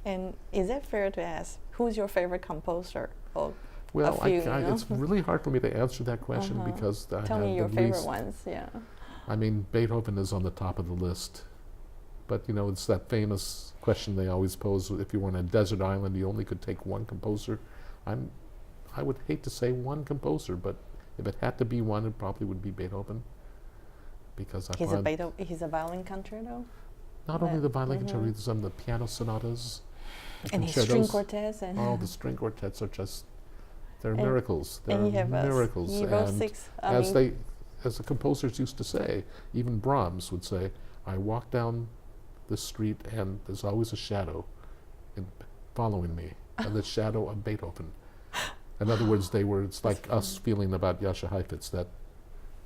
And is it fair to ask who's your favorite composer? Or Well, a few, it's really hard for me to answer that question because I Tell have me your at favorite least, ones. Yeah. I mean, Beethoven is on the top of the list. But, you know, it's that famous question they always pose, if you were on a desert island, you only could take one composer. I would hate to say one composer, but if it had to be one, it probably would be Beethoven. Because He's a violin concerto? Not only the violin concertos, some of the piano sonatas, and his string quartets. And oh, the string quartets are just, they're miracles. They're miracles. He wrote 6. As the composers used to say, even Brahms would say, I walk down the street and there's always a shadow following me, and the shadow of Beethoven. In other words, it's like us feeling about Jascha Heifetz, that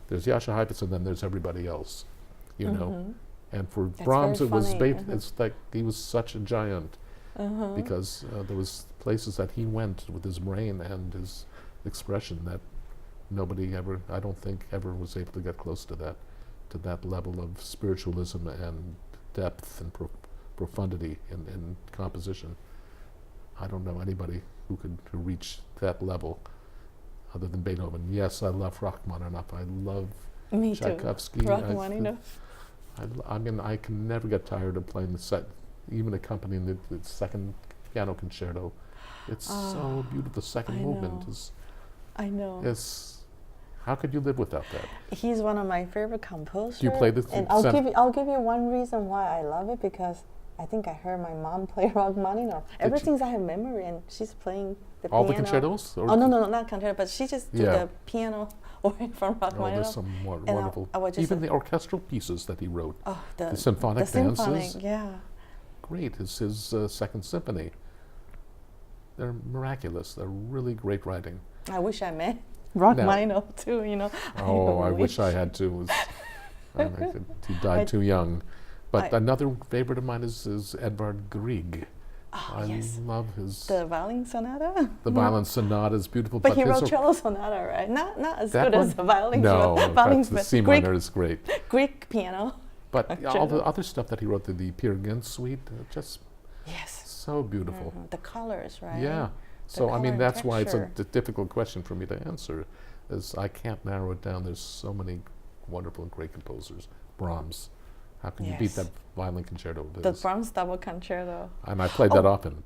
there's Jascha Heifetz and then there's everybody else, you know. And for Brahms, it's like he was such a giant because there was places that he went with his brain and his expression that nobody ever, I don't think, ever was able to get close to that level of spiritualism and depth and profundity in composition. I don't know anybody who could reach that level other than Beethoven. Yes, I love Rachmaninoff. I love Tchaikovsky. Rachmaninoff. I mean, I can never get tired of playing even accompanying the second piano concerto. It's so beautiful. The second movement is. I know. How could you live without that? He's one of my favorite composers. Do you play this? And I'll give you one reason why I love it, because I think I heard my mom play Rachmaninoff. Ever since I have memory, and she's playing the piano. All the concertos? Oh, no, not concerto, but she just do the piano from Rachmaninoff. Oh, there's some wonderful. Even the orchestral pieces that he wrote. Oh, the symphonic dances. Symphonic, yeah. Great. It's his second symphony. They're miraculous. They're really great writing. I wish I met Rachmaninoff too, you know. Oh, I wish I had to. He died too young. But another favorite of mine is Edvard Grieg. Oh, I love the violin sonata. The violin sonata is beautiful. But he wrote cello sonata, right? Not as good as the violin. No, the C minor is great. Greek piano. But all the other stuff that he wrote, the Peer Gynt suite, just so beautiful. The colors, right? Yeah. So I mean, that's why it's a difficult question for me to answer, is I can't narrow it down. There's so many wonderful and great composers. Brahms. How can you beat that violin concerto? The Brahms double concerto. And I played that often.